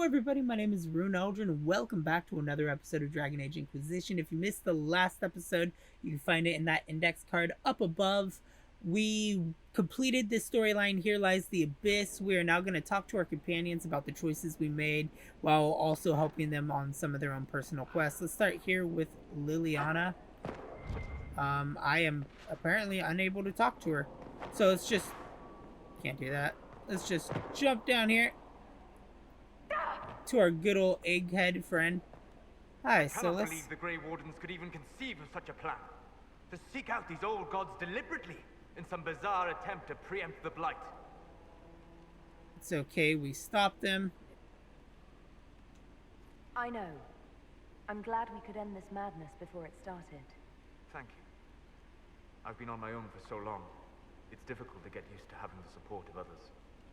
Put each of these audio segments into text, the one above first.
everybody, my name is Rune Aldrin, and welcome back to another episode of Dragon Age Inquisition. If you missed the last episode, you can find it in that index card up above. We completed this storyline, Here Lies the Abyss. We are now going to talk to our companions about the choices we made, while also helping them on some of their own personal quests. Let's start here with Liliana. I am apparently unable to talk to her, so let's just... Can't do that. Let's just jump down here to our good old egghead friend. Hi, Solas. I cannot believe the Grey Wardens could even conceive of such a plan. To seek out these old gods deliberately in some bizarre attempt to preempt the Blight. It's okay, we stopped them. I know. I'm glad we could end this madness before it started. Thank you. I've been on my own for so long. It's difficult to get used to having the support of others.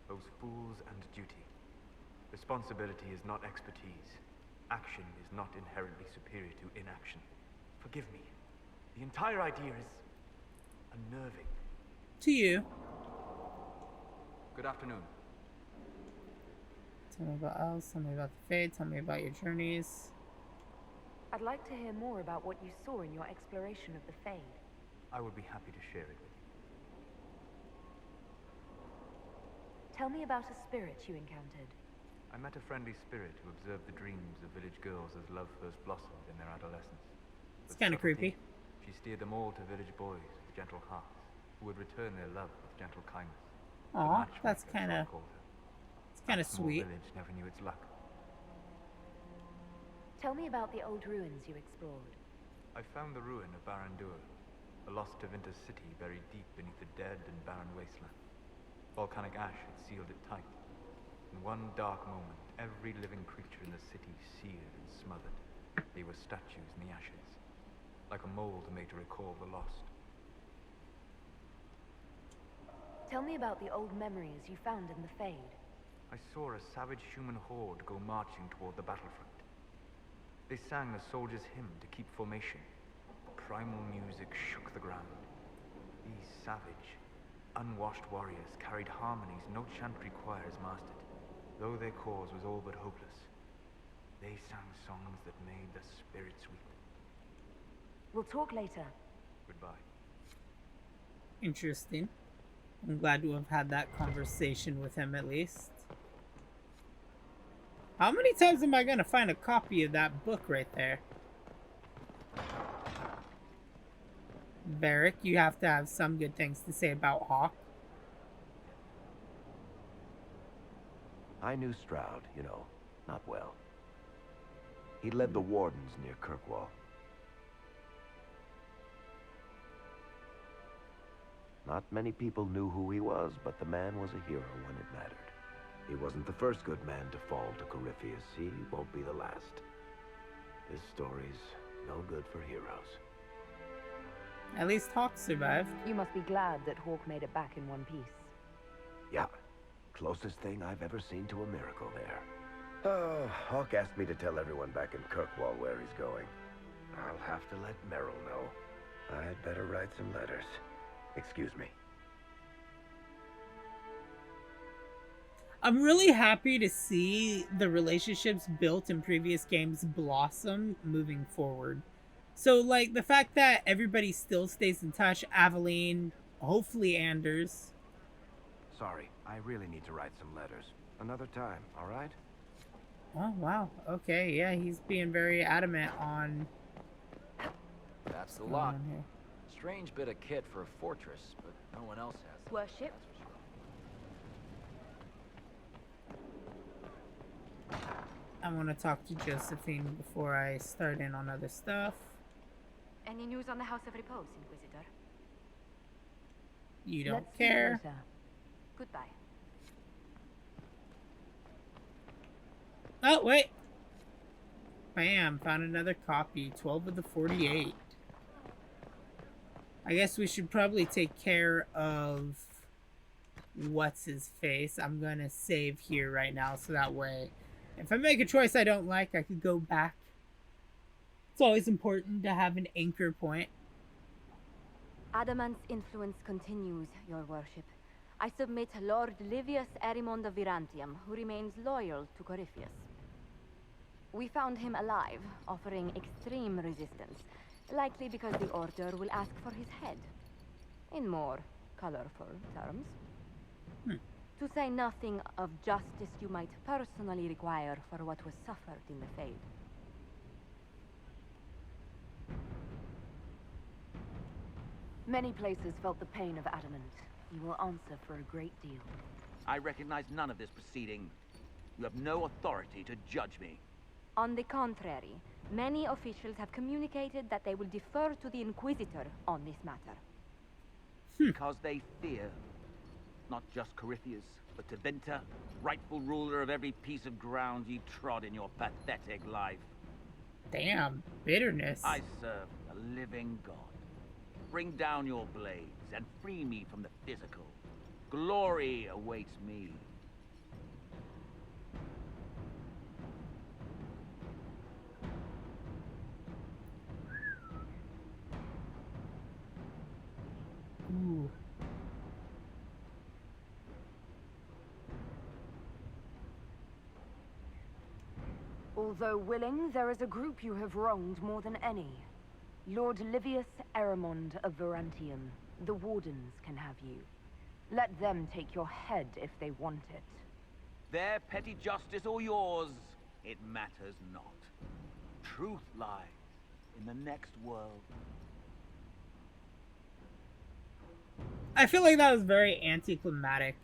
Those fools and duty. Responsibility is not expertise. Action is not inherently superior to inaction. Forgive me. The entire idea is unnerving. To you. Good afternoon. Tell me about else, tell me about the Fade, tell me about your journeys. I'd like to hear more about what you saw in your exploration of the Fade. I would be happy to share it with you. Tell me about a spirit you encountered. I met a friendly spirit who observed the dreams of village girls as love first blossomed in their adolescence. It's kind of creepy. She steered them all to village boys with gentle hearts, who would return their love with gentle kindness. Aw, that's kind of sweet. Village never knew its luck. Tell me about the old ruins you explored. I found the ruin of Barandur, a lost Tevinter city buried deep beneath a dead and barren wasteland. Volcanic ash had sealed it tight. In one dark moment, every living creature in the city seared and smothered. They were statues in the ashes, like a mold made to recall the lost. Tell me about the old memories you found in the Fade. I saw a savage human horde go marching toward the battlefront. They sang a soldier's hymn to keep formation. Primal music shook the ground. These savage, unwashed warriors carried harmonies no chantry choirs mastered. Though their cause was all but hopeless, they sang songs that made the spirits weep. We'll talk later. Goodbye. Interesting. I'm glad to have had that conversation with him at least. How many times am I gonna find a copy of that book right there? Varric, you have to have some good things to say about Hawk. I knew Stroud, you know, not well. He led the Wardens near Kirkwall. Not many people knew who he was, but the man was a hero when it mattered. He wasn't the first good man to fall to Corypheus. He won't be the last. This story's no good for heroes. At least Hawk survived. You must be glad that Hawk made it back in one piece. Yeah, closest thing I've ever seen to a miracle there. Oh, Hawk asked me to tell everyone back in Kirkwall where he's going. I'll have to let Merrill know. I'd better write some letters. Excuse me. I'm really happy to see the relationships built in previous games blossom moving forward. So, like, the fact that everybody still stays in touch, Aveline, hopefully Anders. Sorry, I really need to write some letters. Another time, all right? Oh, wow. Okay, yeah, he's being very adamant on... That's the lock. Strange bit of kit for a fortress, but no one else has it. Worship? I want to talk to Josephine before I start in on other stuff. Any news on the House of Repose, Inquisitor? You don't Let's see care. later. Goodbye. Oh, wait. Bam, found another copy. 12 of the 48. I guess we should probably take care of what's his face. I'm gonna save here right now so that way if I make a choice I don't like, I could go back. It's always important to have an anchor point. Adamant's influence continues, your worship. I submit Lord Livius Erimond of Virantium, who remains loyal to Corypheus. We found him alive, offering extreme resistance, likely because the Order will ask for his head. In more colorful terms. To say nothing of justice you might personally require for what was suffered in the Fade. Many places felt the pain of adamant. You will answer for a great deal. I recognize none of this proceeding. You have no authority to judge me. On the contrary, many officials have communicated that they will defer to the Inquisitor on this matter. Because they fear. Not just Corypheus, but Tevinter, rightful ruler of every piece of ground you trod in your pathetic life. Damn, bitterness. I serve a living god. Bring down your blades and free me from the physical. Glory awaits me. Ooh. Although willing, there is a group you have wronged more than any. Lord Livius Eramond of Verantium. The Wardens can have you. Let them take your head if they want it. Their petty justice or yours, it matters not. Truth lies in the next world. I feel like that was very anticlimactic.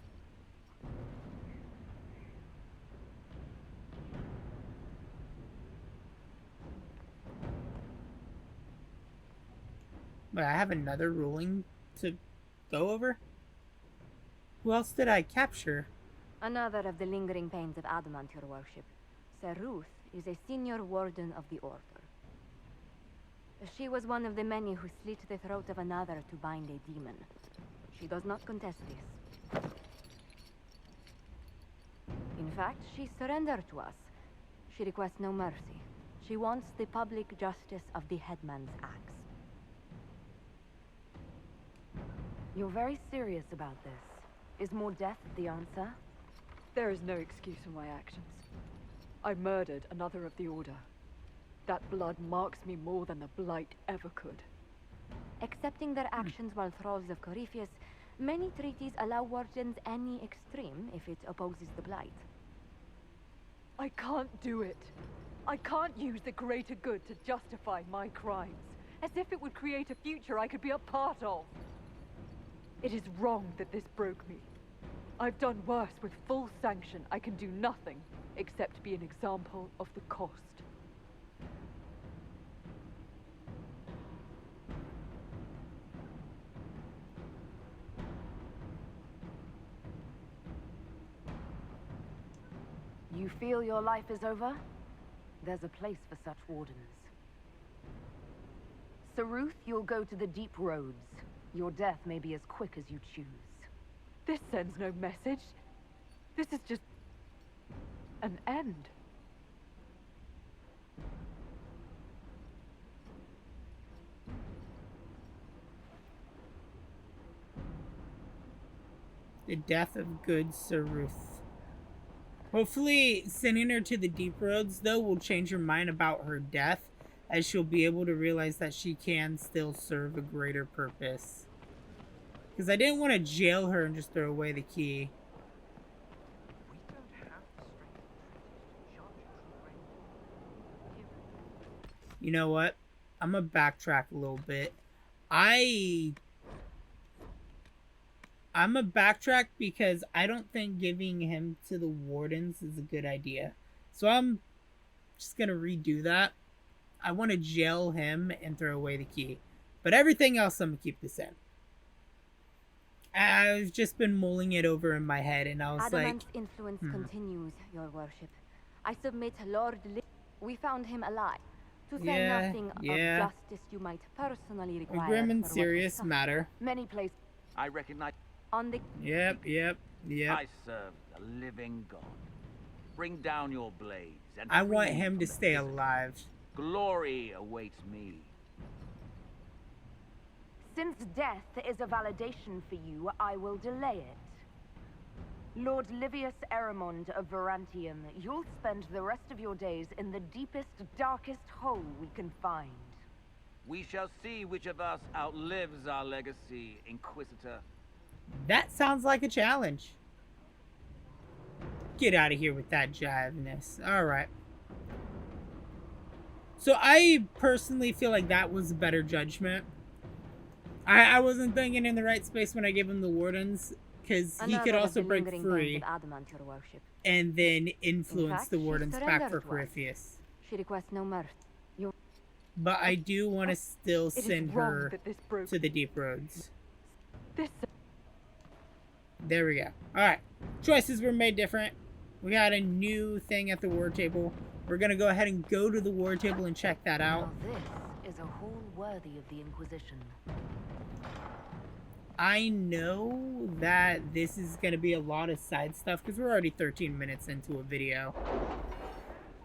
But I have another ruling to go over? Who else did I capture? Another of the lingering pains of adamant, your worship. Seruth is a senior warden of the Order. She was one of the many who slit the throat of another to bind a demon. She does not contest this. In fact, she surrendered to us. She requests no mercy. She wants the public justice of the headman's axe. You're very serious about this. Is more death the answer? There is no excuse for my actions. I murdered another of the Order. That blood marks me more than the Blight ever could. Accepting their actions while thralls of Corypheus, many treaties allow wardens any extreme if it opposes the Blight. I can't do it. I can't use the greater good to justify my crimes, as if it would create a future I could be a part of. It is wrong that this broke me. I've done worse. With full sanction, I can do nothing except be an example of the cost. You feel your life is over? There's a place for such wardens. Seruth, you'll go to the deep roads. Your death may be as quick as you choose. This sends no message. This is just an end. The death of good Seruth. Hopefully, sending her to the deep roads, though, will change her mind about her death, as she'll be able to realize that she can still serve a greater purpose. Because I didn't want to jail her and just throw away the key. We don't have the strength to judge true brain. You know what? I'm gonna backtrack a little bit. I'm gonna backtrack because I don't think giving him to the Wardens is a good idea. So I'm just gonna redo that. I want to jail him and throw away the key. But everything else I'm gonna keep the same. I've just been mulling it over in my head and I was Adamant's influence continues, your worship. I submit Lord we found him alive. To say nothing of justice you might personally require. A grim and serious matter. Many places. I recognize. On the Yep. I serve a living god. Bring down your blades and I free want me him from to the stay physical. alive. Glory awaits me. Since death is a validation for you, I will delay it. Lord Livius Eramond of Verantium, you'll spend the rest of your days in the deepest, darkest hole we can find. We shall see which of us outlives our legacy, Inquisitor. That sounds like a challenge. Get out of here with that jiveness. Alright. So I personally feel like that was a better judgment. I wasn't thinking in the right space when I gave him the Wardens, because he could also break free and then influence the Wardens back for Corypheus. She requests no mirth. But I do want to still send her to the Deep Roads. There we go. Alright. Choices were made different. We got a new thing at the war table. We're going to go ahead and go to the war table and check that out. Now this is a hall worthy of the Inquisition. I know that this is going to be a lot of side stuff because we're already 13 minutes into a video.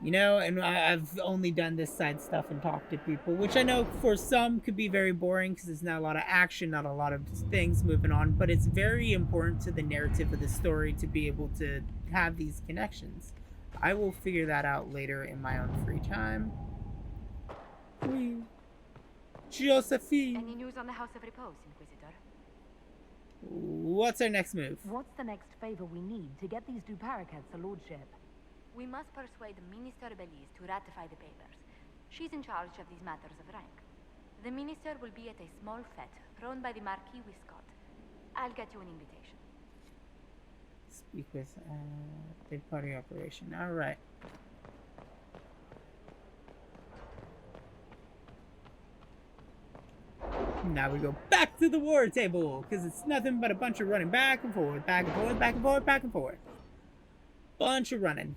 You know, and I've only done this side stuff and talked to people, which I know for some could be very boring because there's not a lot of action, not a lot of things moving on, but it's very important to the narrative of the story to be able to have these connections. I will figure that out later in my own free time. Oui. Josephine. Any news on the House of Repose, Inquisitor? What's our next move? What's the next favor we need to get these Duparacats a lordship? We must persuade Minister Belize to ratify the papers. She's in charge of these matters of rank. The minister will be at a small fete thrown by the Marquis Wiscott. I'll get you an invitation. Speak with third party operation. Alright. Now we go back to the war table, because it's nothing but a bunch of running back and forth, back and forth, back and forth, back and forth. Bunch of running.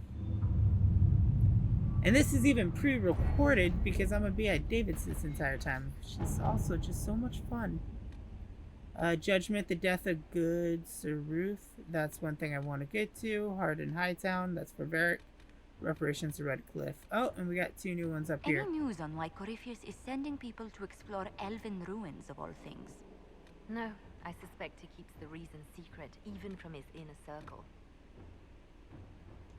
And this is even pre-recorded because I'm going to be at David's this entire time, which is also just so much fun. Judgment, the death of good Sir Ruth. That's one thing I want to get to. Harden Hightown, that's for Varric. Reparations to Redcliffe. Oh, and we got two new ones up here. Any news on why Corypheus is sending people to explore elven ruins of all things? No, I suspect he keeps the reason secret, even from his inner circle.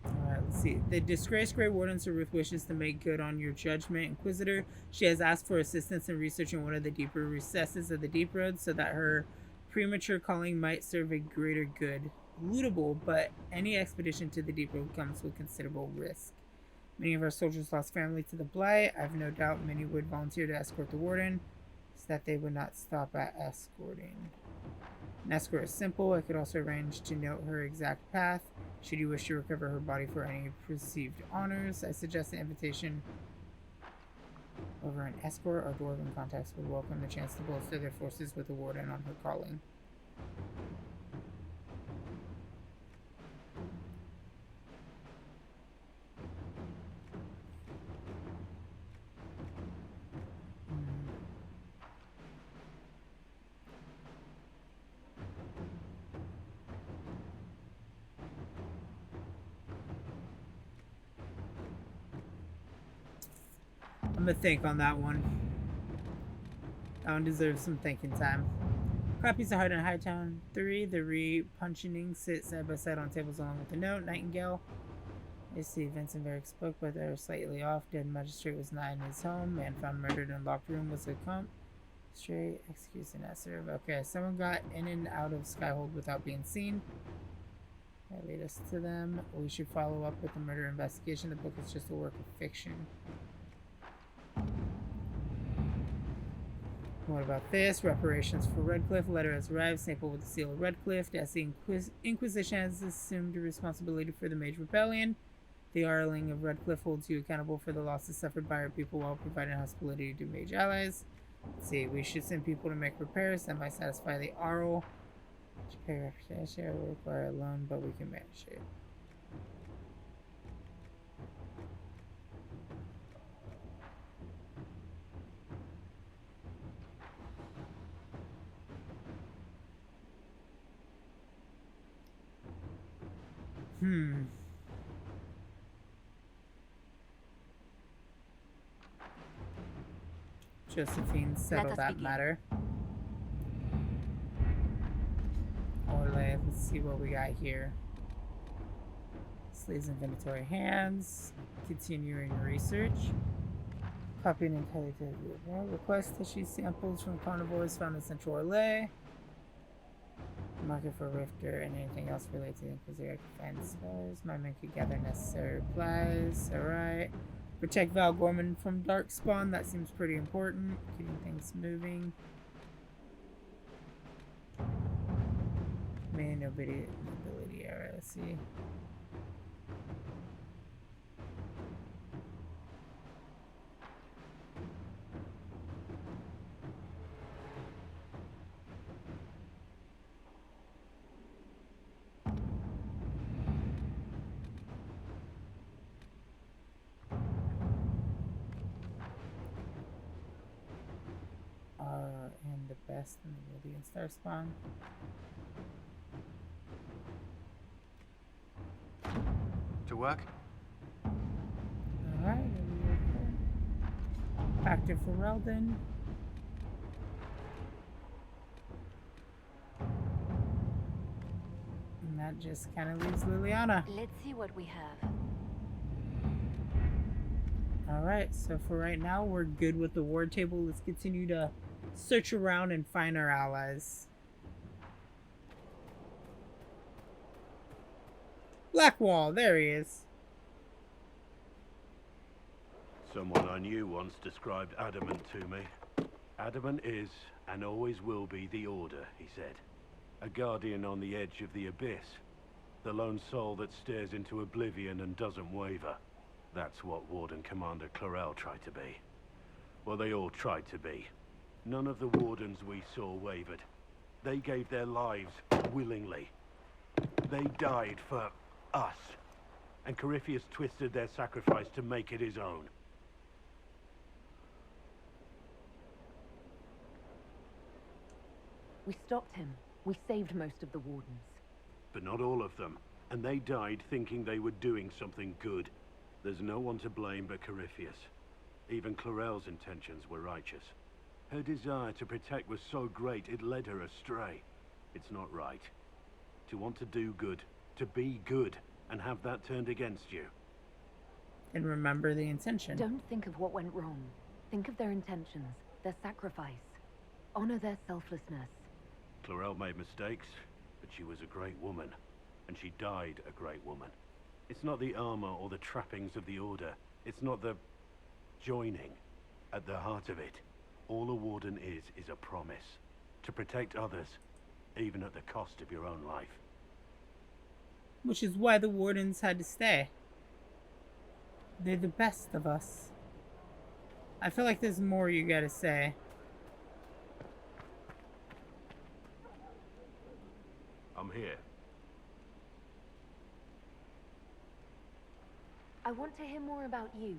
Alright, let's see. The disgraced Grey Warden Sir Ruth wishes to make good on your judgment, Inquisitor. She has asked for assistance in researching one of the deeper recesses of the Deep Roads so that her premature calling might serve a greater good. Lootable, but any expedition to the Deep Road comes with considerable risk. Many of our soldiers lost family to the Blight. I have no doubt many would volunteer to escort the Warden, so that they would not stop at escorting. An escort is simple. I could also arrange to note her exact path. Should you wish to recover her body for any perceived honors, I suggest an invitation over an escort. Our dwarven contacts would welcome the chance to bolster their forces with the Warden on her calling. I'm gonna think on that one. That one deserves some thinking time. Copies of Harden Hightown 3. The re-punching sit side by side on tables along with the note. Nightingale. I see Vincent Varick spoke, but they were slightly off. Dead magistrate was not in his home. Man found murdered in locked room was a comp. Straight execution not served. Okay, someone got in and out of Skyhold without being seen. That lead us to them. We should follow up with the murder investigation. The book is just a work of fiction. What about this? Reparations for Redcliffe. Letter has arrived. Stapled with the seal of Redcliffe. As the Inquisition has assumed responsibility for the Mage Rebellion, the Arling of Redcliffe holds you accountable for the losses suffered by our people while providing hospitality to Mage allies. Let's see. We should send people to make repairs that might satisfy the Arl. Pay reputation will require a loan, but we can manage it. Josephine, settle that matter. Or let's see what we got here. Slaves in Venatori hands. Continuing research. Copying intelligent request to issue samples from carnivores found in Central Orlais. Market for Rifter and anything else related to Inquisitor defense. My men could gather necessary replies. Alright. Protect Val Gorman from Darkspawn. That seems pretty important. Keeping things moving. Main nobility area. Let's see. And the best in the Radiant Star Spawn. To work? Alright, active for Reldon. And that just kind of leaves Liliana. Let's see what we have. Alright, so for right now, we're good with the ward table. Let's continue to search around and find our allies. Blackwall, there he is. Someone I knew once described adamant to me. Adamant is, and always will be, the Order, he said. A guardian on the edge of the abyss. The lone soul that stares into oblivion and doesn't waver. That's what Warden Commander Clarel tried to be. Well, they all tried to be. None of the Wardens we saw wavered. They gave their lives willingly. They died for us. And Corypheus twisted their sacrifice to make it his own. We stopped him. We saved most of the Wardens. But not all of them. And they died thinking they were doing something good. There's no one to blame but Corypheus. Even Clarel's intentions were righteous. Her desire to protect was so great it led her astray. It's not right. To want to do good, to be good, and have that turned against you. And remember the intention. Don't think of what went wrong. Think of their intentions, their sacrifice. Honor their selflessness. Clarel made mistakes, but she was a great woman. And she died a great woman. It's not the armor or the trappings of the Order. It's not the joining. At the heart of it, all a Warden is a promise. To protect others, even at the cost of your own life. Which is why the Wardens had to stay. They're the best of us. I feel like there's more you gotta say. I'm here. I want to hear more about you.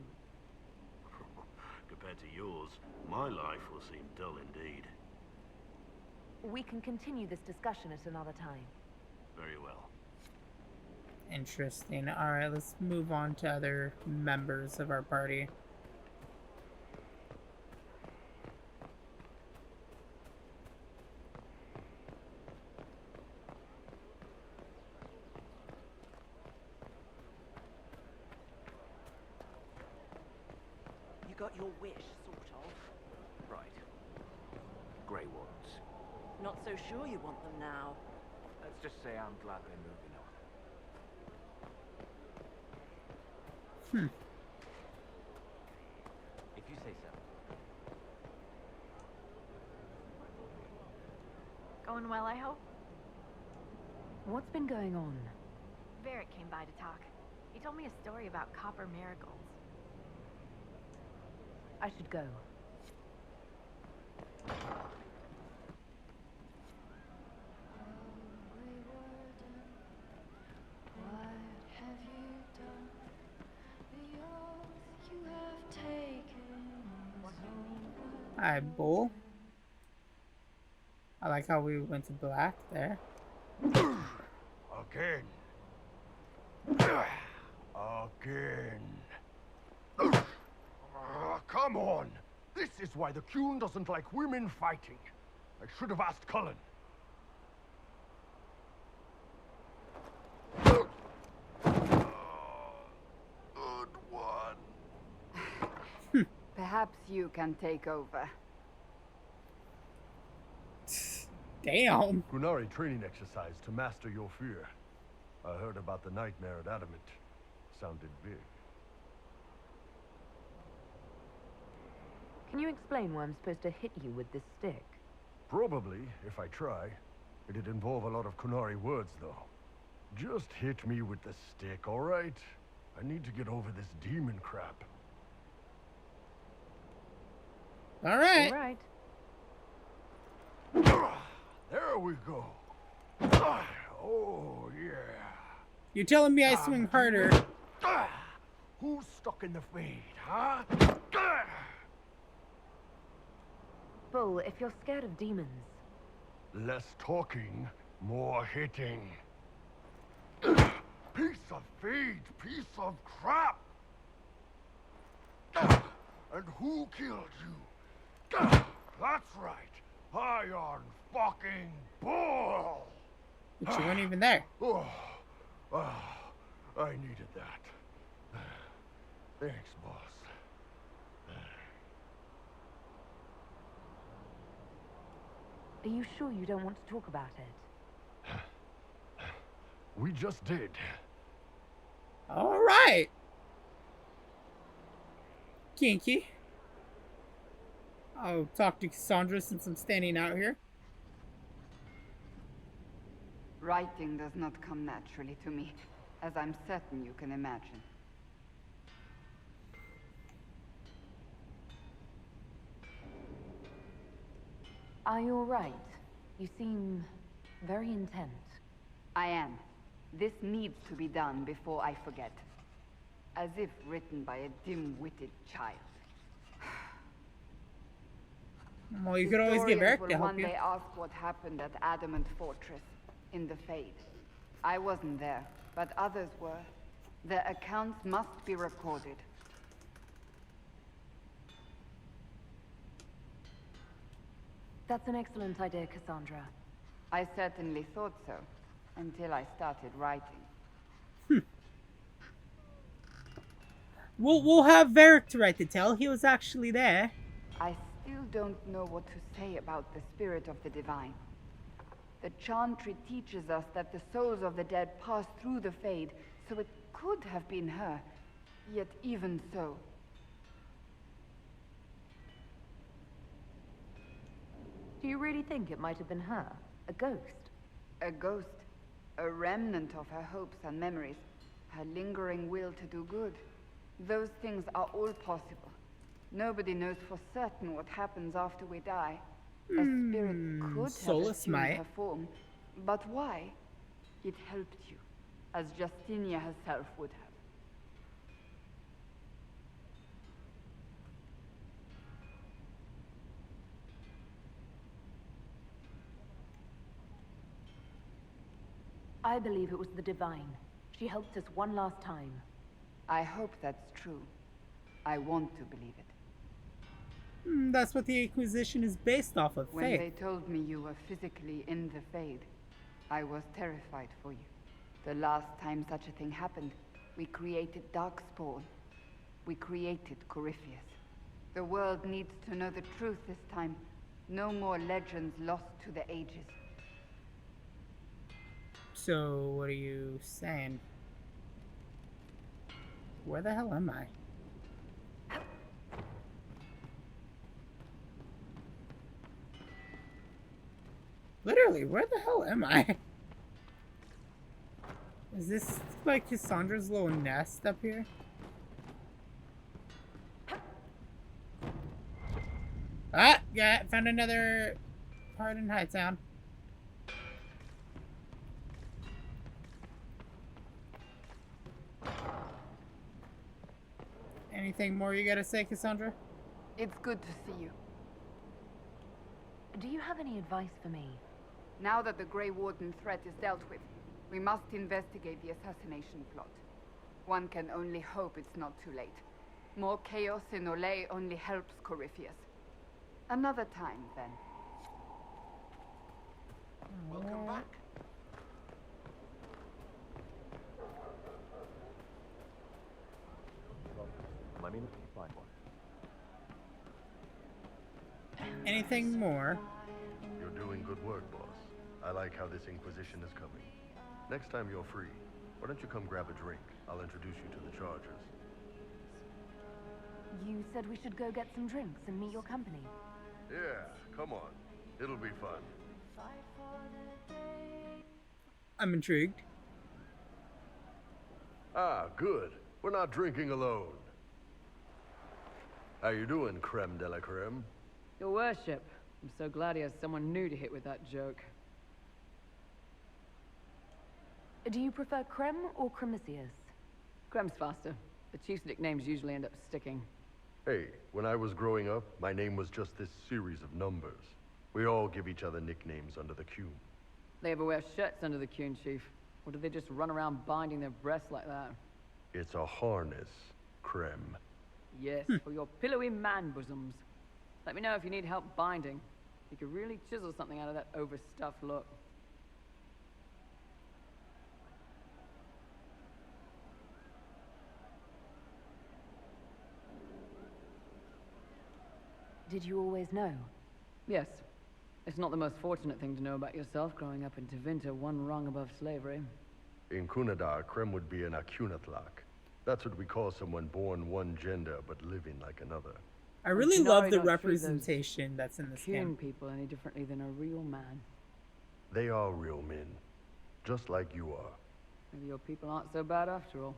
Compared to yours, my life will seem dull indeed. We can continue this discussion at another time. Very well. Interesting. Alright, let's move on to other members of our party. You got your wish, sort of. Right. Grey Wardens. Not so sure you want them now. Let's just say I'm glad they're moving on. If you say so. Going well, I hope? What's been going on? Varric came by to talk. He told me a story about copper marigolds. I should go. Hi, Bull. I like how we went to black there. Again. Again. Come on! This is why the Qun doesn't like women fighting. I should have asked Cullen. Perhaps you can take over. Damn. Qunari training exercise to master your fear. I heard about the nightmare at Adamant. Sounded big. Can you explain why I'm supposed to hit you with this stick? Probably, if I try. It'd involve a lot of Qunari words, though. Just hit me with the stick, alright? I need to get over this demon crap. Alright. Alright. There we go. Oh, yeah. You're telling me I swing harder. Who's stuck in the fade, huh? Bull, if you're scared of demons... Less talking, more hitting. Piece of feed, piece of crap! And who killed you? That's right, Iron fucking Bull! But you weren't even there. I needed that. Thanks, boss. Are you sure you don't want to talk about it? We just did. Alright. Kinky. I'll talk to Cassandra since I'm standing out here. Writing does not come naturally to me, as I'm certain you can imagine. Are you alright? You seem very intent. I am. This needs to be done before I forget. As if written by a dim-witted child. Well, you could always get Eric will to help one you. day ask what happened at Adamant Fortress, in the Fade. I wasn't there, but others were. Their accounts must be recorded. That's an excellent idea, Cassandra. I certainly thought so, until I started writing. We'll have Varric to write the tale. He was actually there. I still don't know what to say about the spirit of the divine. The Chantry teaches us that the souls of the dead pass through the Fade, so it could have been her. Yet even so... Do you really think it might have been her? A ghost? A ghost. A remnant of her hopes and memories. Her lingering will to do good. Those things are all possible. Nobody knows for certain what happens after we die. A spirit could Solas have assumed might. her form. But why? It helped you, as Justinia herself would have. I believe it was the divine. She helped us one last time. I hope that's true. I want to believe it. That's what the Inquisition is based off of, When faith. they told me you were physically in the Fade, I was terrified for you. The last time such a thing happened, we created Darkspawn. We created Corypheus. The world needs to know the truth this time. No more legends lost to the ages. So, what are you saying? Where the hell am I? Literally, where the hell am I? Is this like Cassandra's little nest up here? Ah, yeah, found another part in Hightown. Anything more you gotta say, Cassandra? It's good to see you. Do you have any advice for me? Now that the Grey Warden threat is dealt with, we must investigate the assassination plot. One can only hope it's not too late. More chaos in Olay only helps Corypheus. Another time, then. Welcome back. anything more. You're doing good work, boss. I like how this Inquisition is coming. Next time you're free, why don't you come grab a drink? I'll introduce you to the Chargers. You said we should go get some drinks and meet your company. Yeah, come on. It'll be fun. I'm intrigued. Ah, good. We're not drinking alone. How you doing, creme de la creme? Your worship. I'm so glad he has someone new to hit with that joke. Do you prefer Creme or Cremisius? Crem's faster. The chief's nicknames usually end up sticking. Hey, when I was growing up, my name was just this series of numbers. We all give each other nicknames under the Q. They ever wear shirts under the Kuhn, Chief? Or do they just run around binding their breasts like that? It's a harness, Creme. Yes, for your pillowy man bosoms. Let me know if you need help binding. You could really chisel something out of that overstuffed look. Did you always know? Yes. It's not the most fortunate thing to know about yourself growing up in Tevinter, one rung above slavery. In Kunadar, Creme would be an Akunatlak. That's what we call someone born one gender but living like another. I really love the representation that's in this game. People any differently than a real man. They are real men, just like you are. Maybe your people aren't so bad after all.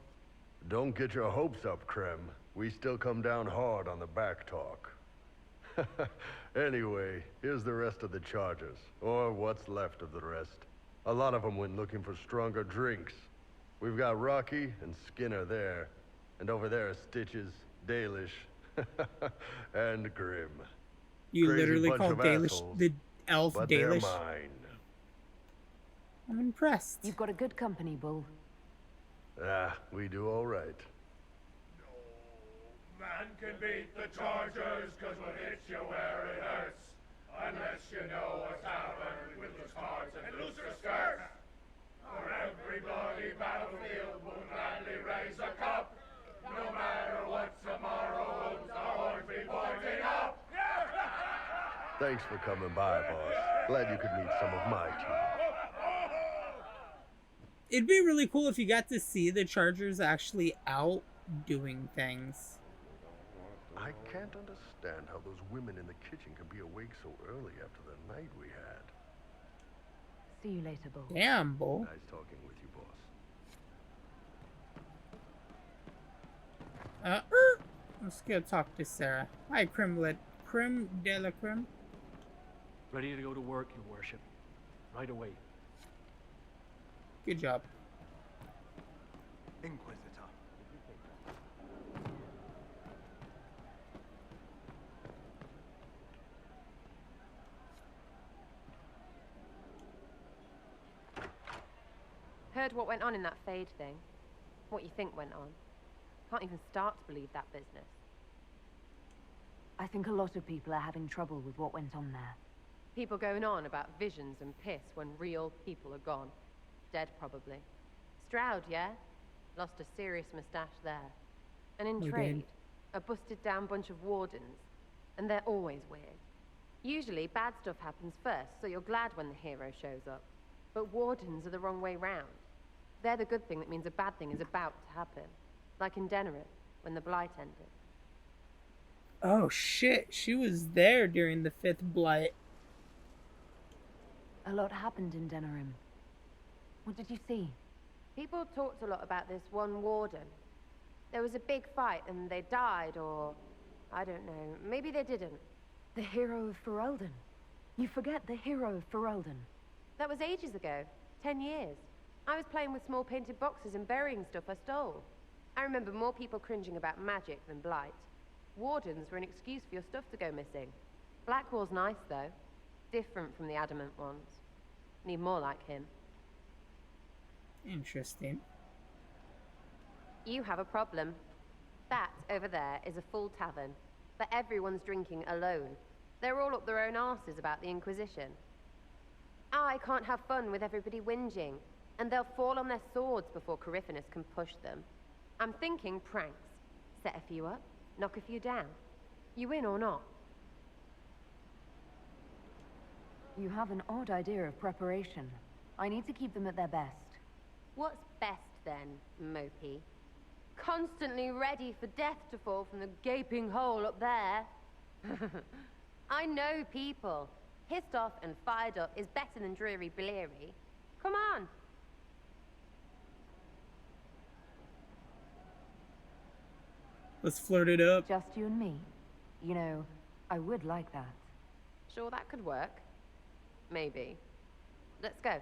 Don't get your hopes up, Creme. We still come down hard on the back talk. Anyway, here's the rest of the Chargers, or what's left of the rest. A lot of them went looking for stronger drinks. We've got Rocky and Skinner there, and over there are Stitches, Dalish, and Grim. You Crazy literally bunch call of Dalish assholes, the elf but Dalish? they're mine. I'm impressed. You've got a good company, Bull. Ah, we do all right. Man can beat the Chargers, cause what hits you where it hurts. Unless you know a tavern with loose cards and looser skirts. For every bloody battlefield will gladly raise a cup. No matter what tomorrow holds, the horns be pointing up. Thanks for coming by, boss. Glad you could meet some of my team. It'd be really cool if you got to see the Chargers actually out doing things. I can't understand how those women in the kitchen can be awake so early after the night we had. See you later, Bull. Damn, Bull. Nice talking with you, boss. Let's go talk to Sera. Hi, Creme de la Creme. Ready to go to work, your worship. Right away. Good job. Inquisitor. Heard what went on in that Fade thing. What you think went on. Can't even start to believe that business. I think a lot of people are having trouble with what went on there. People going on about visions and piss when real people are gone. Dead, probably. Stroud, yeah? Lost a serious moustache there. And in We trade, did. a busted down bunch of wardens. And they're always weird. Usually, bad stuff happens first, so you're glad when the hero shows up. But wardens are the wrong way round. They're the good thing that means a bad thing is about to happen. Like in Denerim, when the Blight ended. Oh shit, she was there during the 5th Blight. A lot happened in Denerim. What did you see? People talked a lot about this one warden. There was a big fight and they died, or... I don't know, maybe they didn't. The hero of Ferelden. You forget the hero of Ferelden. That was ages ago. 10 years. I was playing with small painted boxes and burying stuff I stole. I remember more people cringing about magic than Blight. Wardens were an excuse for your stuff to go missing. Blackwall's nice, though. Different from the adamant ones. Need more like him. Interesting. You have a problem. That, over there, is a full tavern. But everyone's drinking alone. They're all up their own arses about the Inquisition. I can't have fun with everybody whinging. And they'll fall on their swords before Corypheus can push them. I'm thinking pranks. Set a few up, knock a few down. You in or not? You have an odd idea of preparation. I need to keep them at their best. What's best then, Mopey? Constantly ready for death to fall from the gaping hole up there. I know people. Pissed off and fired up is better than dreary bleary. Come on. Let's flirt it up. Just you and me. You know, I would like that. Sure, that could work. Maybe. Let's go.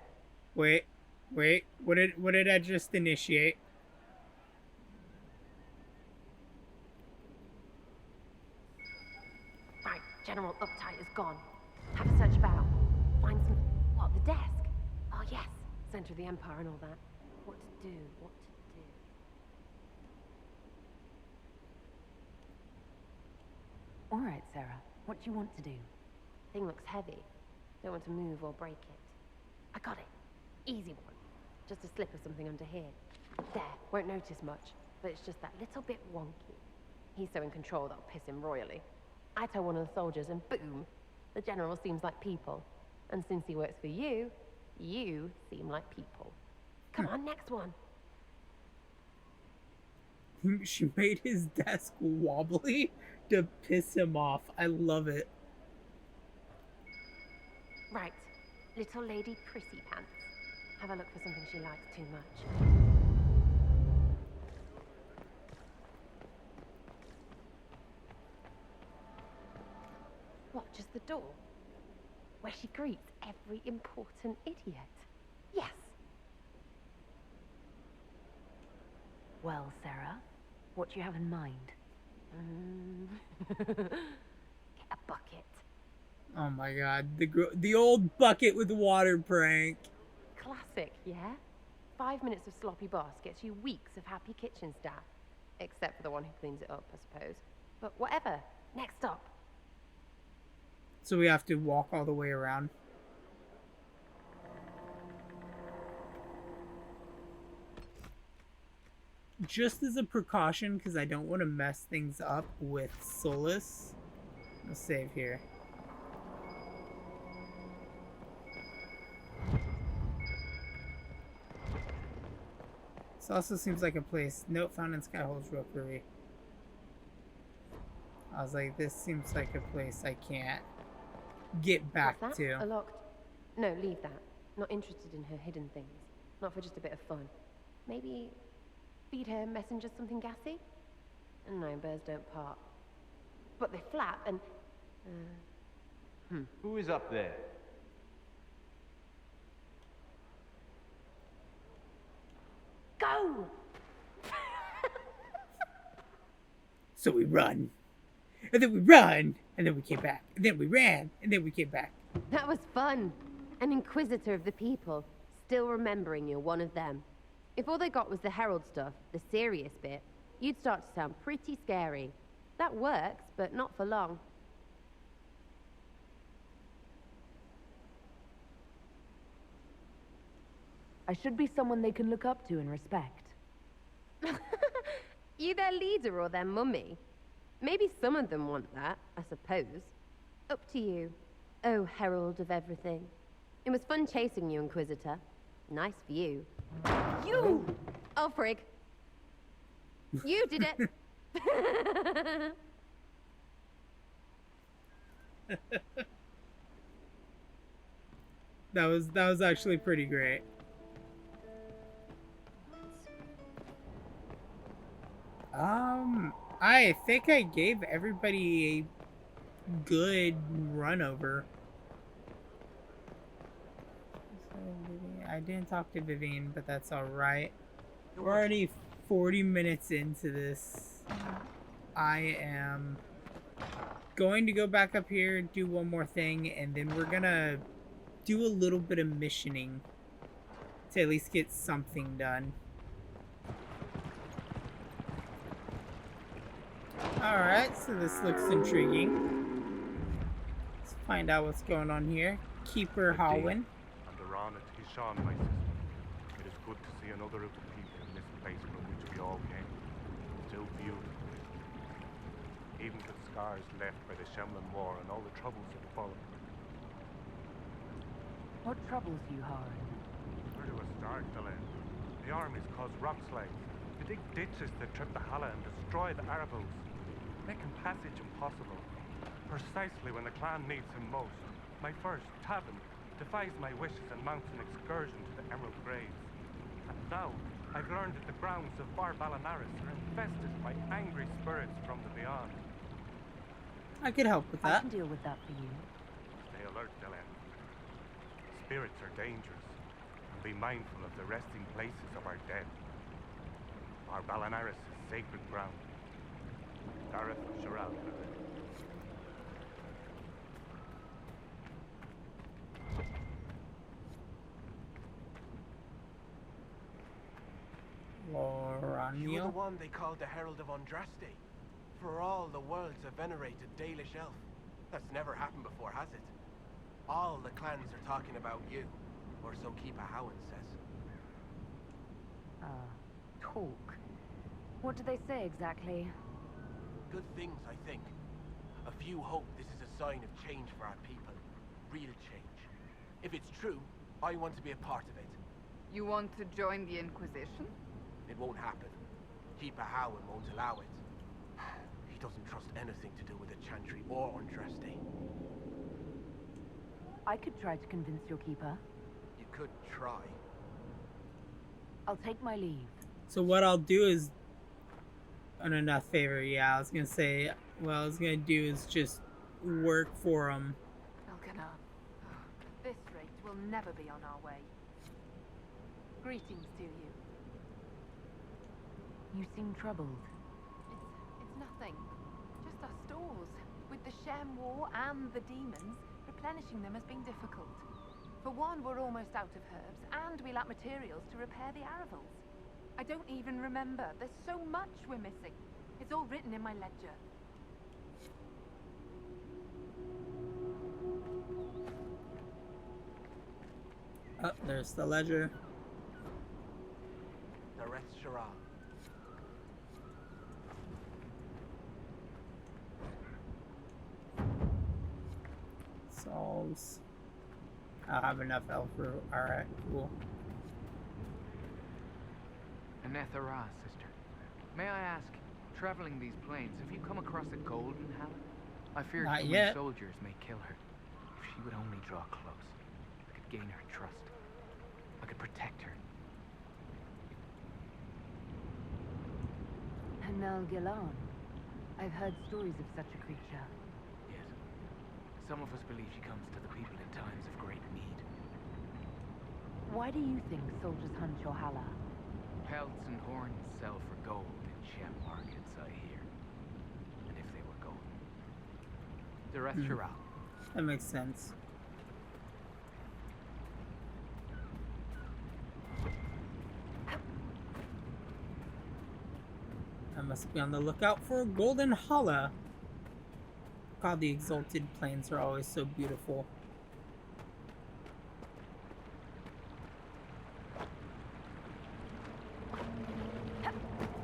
Wait. What did I just initiate? Right, General Uptight is gone. Have a search about. Find some... What, the desk? Oh, yes. Center of the Empire and all that. What to do, what to do. All right, Sera. What do you want to do? Thing looks heavy. Don't want to move or break it. I got it. Easy one. Just a slip of something under here. There, won't notice much, but it's just that little bit wonky. He's so in control that'll piss him royally. I tell one of the soldiers and boom, the general seems like people. And since he works for you, you seem like people. Come on, next one. She made his desk wobbly to piss him off. I love it. Right, little lady prissy pants. Have a look for something she likes too much. What, just the door? Where she greets every important idiot. Yes. Well, Sera, what do you have in mind? Get a bucket. Oh my god, the old bucket with water prank. Classic, yeah? 5 minutes of sloppy boss gets you weeks of happy kitchen staff. Except for the one who cleans it up, I suppose. But whatever. Next up. So we have to walk all the way around. Just as a precaution, because I don't want to mess things up with Solas. I'll save here. This also seems like a place. Note found in Skyhole's Rookery. I was like, this seems like a place I can't get back What's that? to. A locked... No, leave that. Not interested in her hidden things. Not for just a bit of fun. Maybe feed her messengers something gassy? No, birds don't part. But they flap and... Who is up there? Go! So we run. And then we run. And then we came back. And then we ran. And then we came back. That was fun. An inquisitor of the people. Still remembering you're one of them. If all they got was the herald stuff, the serious bit, you'd start to sound pretty scary. That works, but not for long. I should be someone they can look up to and respect. You their leader or their mummy? Maybe some of them want that, I suppose. Up to you, oh herald of everything. It was fun chasing you, Inquisitor. Nice view. You! Oh, frig. You did it! That was actually pretty great. I think I gave everybody a good run over. I didn't talk to Vivian, but that's alright. We're already 40 minutes into this. I am going to go back up here, do one more thing, and then we're gonna do a little bit of missioning to at least get something done. Alright, so this looks intriguing. Let's find out what's going on here. Keeper Howin. And Ellana, Tishan, my sister. It is good to see another of the people in this place from which we all came. Still beautiful. Even with scars left by the Shemlin War and all the troubles that followed. What troubles you, Harren? Where do I start, Ellana? The armies cause rock slides. They dig ditches that trip the Hala and destroy the Arabos, making passage impossible. Precisely when the clan needs him most, my first, Tavin, defies my wishes and mounts an excursion to the Emerald Graves. And now, I've learned that the grounds of Bar Balanaris are infested by angry spirits from the beyond. I could help with that. I can deal with that for you. Stay alert, Ellana. Spirits are dangerous, and be mindful of the resting places of our dead. Bar Balanaris is sacred ground. Gareth Shiral. You're the one they called the Herald of Andraste. For all the world's a venerated Dalish elf. That's never happened before, has it? All the clans are talking about you, or so Keeper Howan says. Talk. What do they say exactly? Good things, I think. A few hope this is a sign of change for our people. Real change. If it's true, I want to be a part of it. You want to join the Inquisition? It won't happen. Keeper Howan won't allow it. He doesn't trust anything to do with the Chantry or Andraste. I could try to convince your keeper. You could try. I'll take my leave. So what I'll do is... an enough favor, yeah. I was gonna say, what I was gonna do is just work for him. Ellana, at this rate, we'll never be on our way. Greetings to you. You seem troubled. It's nothing. Just our stores. With the Shem War and the demons, replenishing them has been difficult. For one, we're almost out of herbs, and we lack materials to repair the Aravals. I don't even remember. There's so much we're missing. It's all written in my ledger. Oh, there's the ledger. Nareth Shiral. Solves. I'll have enough elf for... Alright, cool. Anethara, sister. May I ask, traveling these plains, have you come across a golden Hala? I fear Not human yet. soldiers may kill her. If she would only draw close, I could gain her trust. I could protect her. Hanal Gilan. I've heard stories of such a creature. Yes. Some of us believe she comes to the people in times of great need. Why do you think soldiers hunt your Hala? Pelts and horns sell for gold in Shem markets, I hear. And if they were golden. Dareth Shiral. That makes sense. I must be on the lookout for a golden Hala. God, the exalted plains are always so beautiful.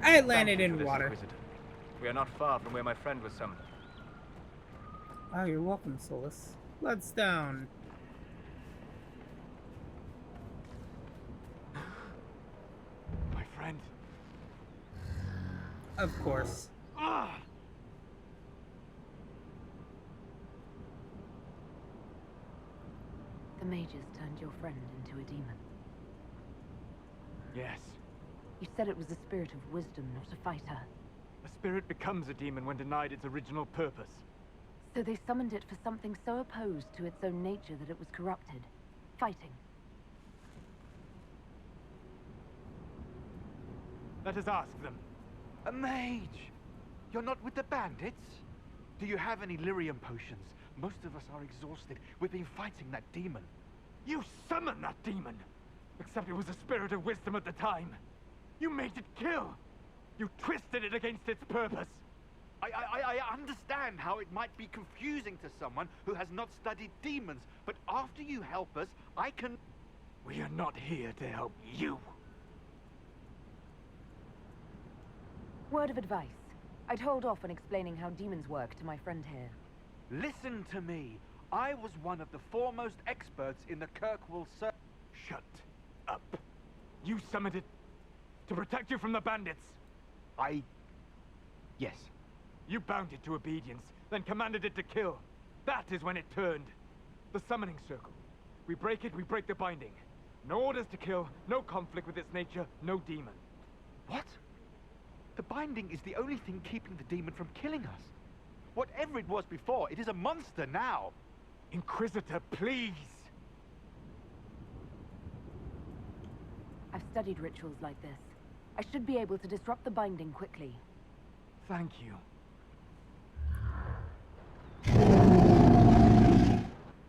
I landed in water. We are not far from where my friend was summoned. Oh, you're welcome, Solas. Blood's down. My friend. Of course. The mages turned your friend into a demon. Yes. You said it was a spirit of wisdom, not a fighter. A spirit becomes a demon when denied its original purpose. So they summoned it for something so opposed to its own nature that it was corrupted. Fighting. Let us ask them. A mage! You're not with the bandits? Do you have any lyrium potions? Most of us are exhausted. We've been fighting that demon. You summoned that demon! Except it was a spirit of wisdom at the time. You made it kill! You twisted it against its purpose! I understand how it might be confusing to someone who has not studied demons, but after you help us, I can... We are not here to help you. Word of advice. I'd hold off on explaining how demons work to my friend here. Listen to me. I was one of the foremost experts in the Kirkwall search. Shut up. You summoned it to protect you from the bandits. Yes. You bound it to obedience, then commanded it to kill. That is when it turned. The summoning circle. We break it, we break the binding. No orders to kill, no conflict with its nature, no demon. What? The binding is the only thing keeping the demon from killing us. Whatever it was before, it is a monster now. Inquisitor, please! I've studied rituals like this. I should be able to disrupt the binding quickly. Thank you.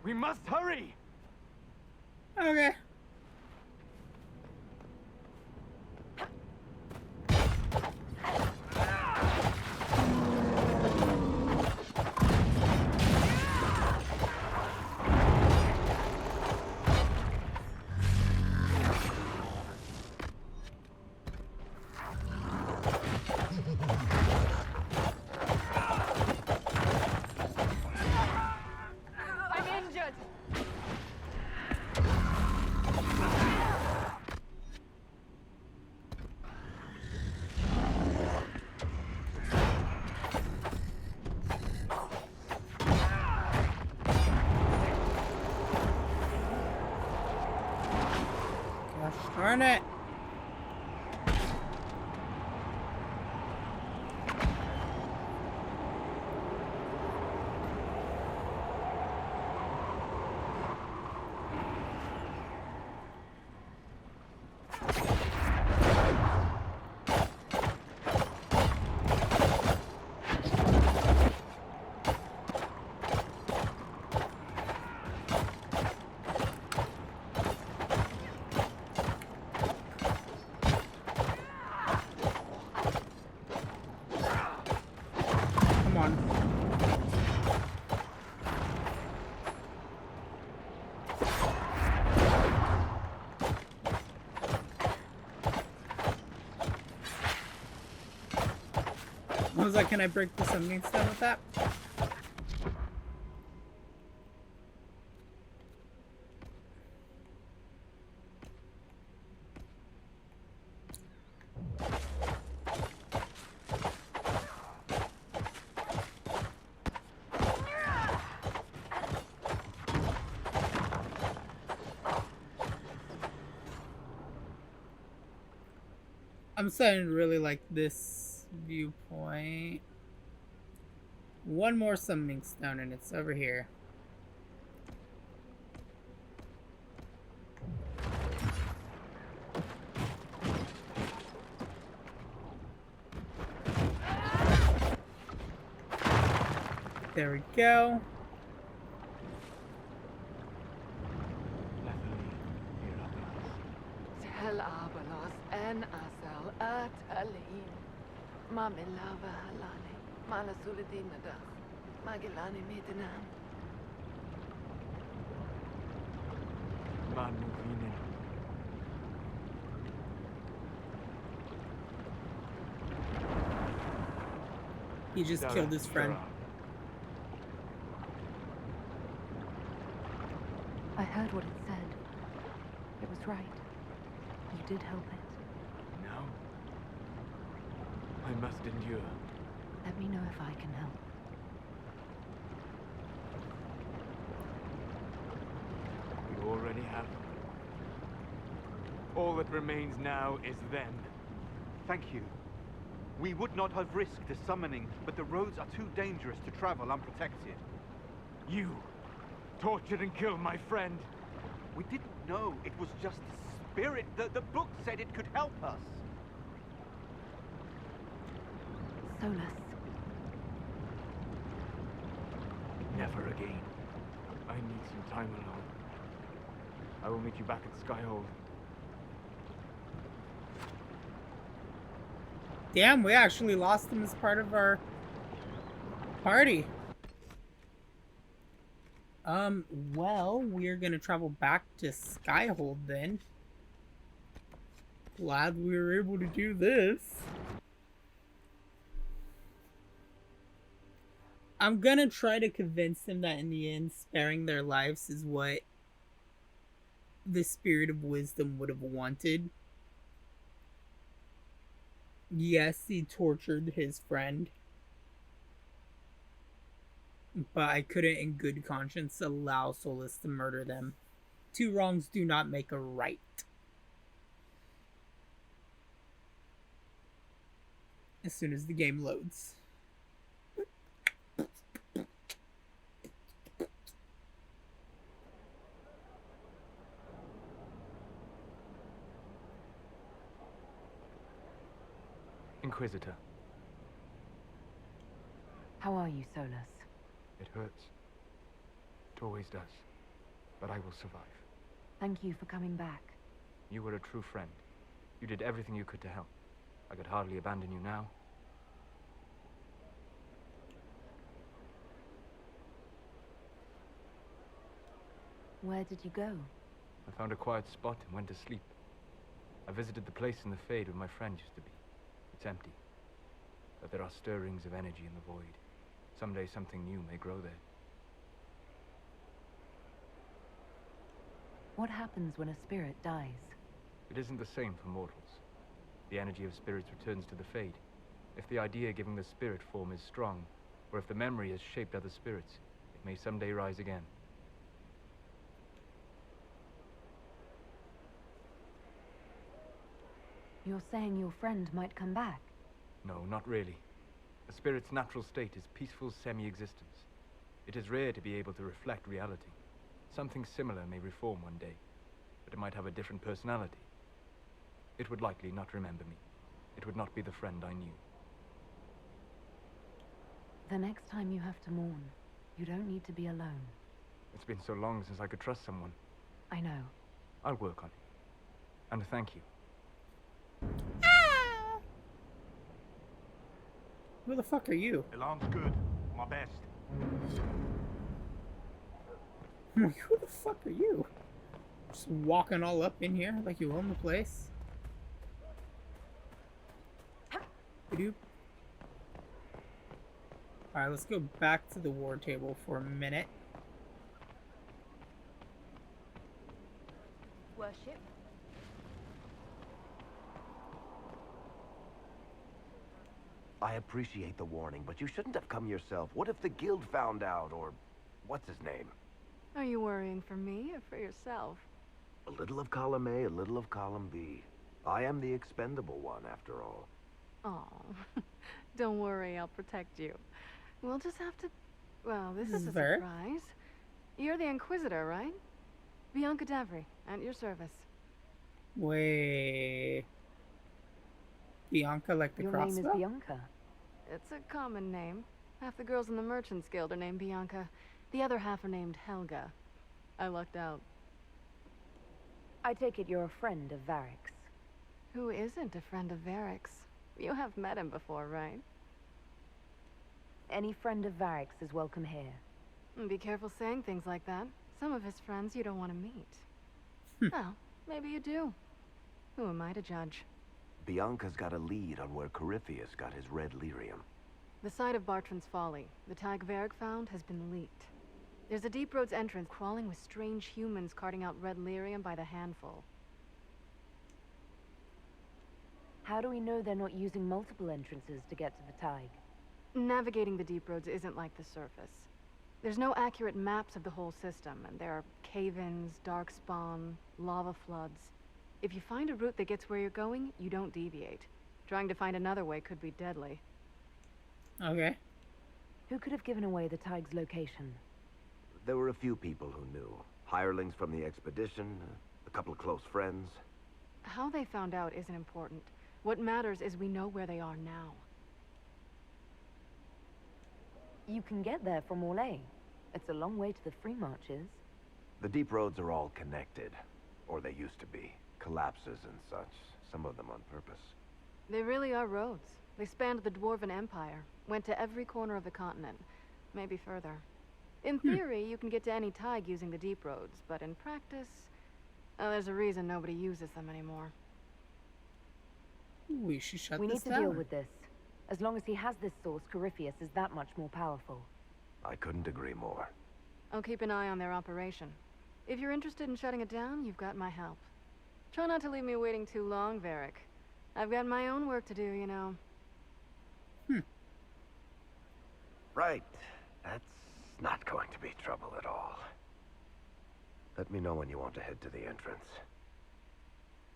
We must hurry! Okay. Darn it. I was like, can I break the summoning stone with that? I'm starting to really like this viewpoint. One more summoning stone and it's over here. There we go. Tel Abalos en Asal at Alim. Mamilava Halani. Malasuladinada. Magilani Midanam. Manuvinin. He just killed his friend. I heard what it said. It was right. You did help it. No. I must endure. Let me know if I can help. You already have. All that remains now is them. Thank you. We would not have risked the summoning, but the roads are too dangerous to travel unprotected. You tortured and killed my friend. We didn't know it was just a spirit. The book said it could help us. Solas. Never again. I need some time alone. I will meet you back at Skyhold. Damn, we actually lost him as part of our party. Well, we're gonna travel back to Skyhold then. Glad we were able to do this. I'm gonna try to convince them that in the end, sparing their lives is what the Spirit of Wisdom would have wanted. Yes, he tortured his friend, but I couldn't in good conscience allow Solas to murder them. 2 wrongs do not make a right. As soon as the game loads. Inquisitor. How are you, Solas? It hurts. It always does. But I will survive. Thank you for coming back. You were a true friend. You did everything you could to help. I could hardly abandon you now. Where did you go? I found a quiet spot and went to sleep. I visited the place in the Fade where my friend used to be. It's empty. But there are stirrings of energy in the void. Someday something new may grow there. What happens when a spirit dies? It isn't the same for mortals. The energy of spirits returns to the Fade. If the idea giving the spirit form is strong, or if the memory has shaped other spirits, it may someday rise again. You're saying your friend might come back? No, not really. A spirit's natural state is peaceful semi-existence. It is rare to be able to reflect reality. Something similar may reform one day, but it might have a different personality. It would likely not remember me. It would not be the friend I knew. The next time you have to mourn, you don't need to be alone. It's been so long since I could trust someone. I know. I'll work on it. And thank you. Who the fuck are you? Elana's good. My best. Who the fuck are you? Just walking all up in here like you own the place. Alright, let's go back to the war table for a minute. Worship. I appreciate the warning, but you shouldn't have come yourself. What if the guild found out, or what's his name? Are you worrying for me or for yourself? A little of column A, a little of column B. I am the expendable one, after all. Oh, don't worry, I'll protect you. We'll just have to... Well, this is a Ver? surprise. You're the Inquisitor, right? Bianca Davry, at your service. Wait... Bianca, like the Your crossbow? name is Bianca. It's a common name. Half the girls in the Merchants Guild are named Bianca. The other half are named Helga. I lucked out. I take it you're a friend of Varric's. Who isn't a friend of Varric's? You have met him before, right? Any friend of Varric's is welcome here. Be careful saying things like that. Some of his friends you don't want to meet. Well, maybe you do. Who am I to judge? Bianca's got a lead on where Corypheus got his red lyrium. The site of Bartran's Folly, the tag Varric found, has been leaked. There's a Deep Roads entrance crawling with strange humans carting out red lyrium by the handful. How do we know they're not using multiple entrances to get to the Tig? Navigating the Deep Roads isn't like the surface. There's no accurate maps of the whole system, and there are cave-ins, darkspawn, lava floods. If you find a route that gets where you're going, you don't deviate. Trying to find another way could be deadly. Okay. Who could have given away the Tig's location? There were a few people who knew. Hirelings from the expedition, a couple of close friends. How they found out isn't important. What matters is we know where they are now. You can get there from Orlais. It's a long way to the Free Marches. The deep roads are all connected. Or they used to be. Collapses and such. Some of them on purpose. They really are roads. They spanned the Dwarven Empire. Went to every corner of the continent. Maybe further. In theory, you can get to any Tig using the deep roads, but in practice... there's a reason nobody uses them anymore. We should shut We this need down. to deal with this. As long as he has this source, Corypheus is that much more powerful. I couldn't agree more. I'll keep an eye on their operation. If you're interested in shutting it down, you've got my help. Try not to leave me waiting too long, Varric. I've got my own work to do, you know. Right. That's not going to be trouble at all. Let me know when you want to head to the entrance.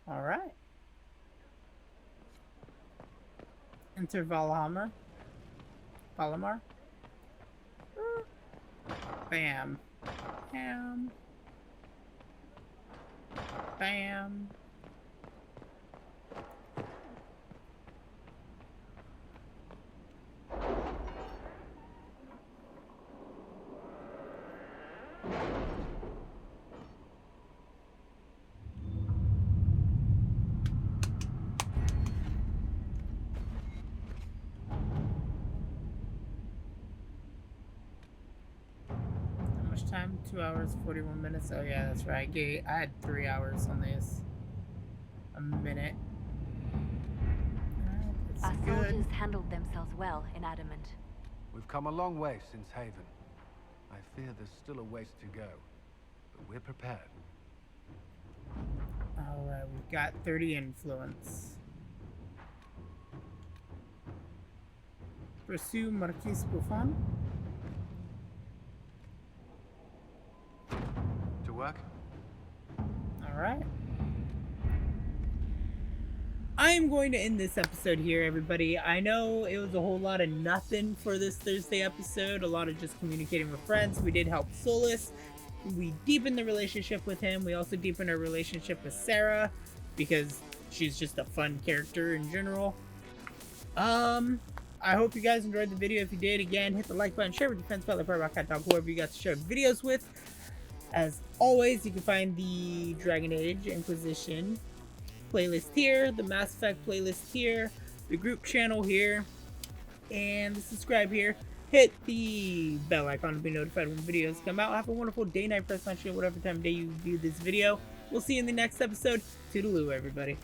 All right. Enter Valhammer. Valamar. Bam. Bam. Bam. Time 2 hours 41 minutes. Oh yeah, that's right. I had 3 hours on this. A minute. Our soldiers handled themselves well in Adamant. We've come a long way since Haven. I fear there's still a ways to go, but we're prepared. Alright, we've got 30 influence. Pursue Marquis Buffon. To work? Alright. I am going to end this episode here, everybody. I know it was a whole lot of nothing for this Thursday episode. A lot of just communicating with friends. We did help Solas. We deepened the relationship with him. We also deepened our relationship with Sera, because she's just a fun character in general. I hope you guys enjoyed the video. If you did, again, hit the like button, share with your friends, fellow Rock Cat Dog, whoever you got to share videos with. As always, you can find the Dragon Age Inquisition playlist here, the Mass Effect playlist here, the group channel here, and the subscribe here. Hit the bell icon to be notified when videos come out. Have a wonderful day, night, press, night, whatever time of day you view this video. We'll see you in the next episode. Toodaloo, everybody.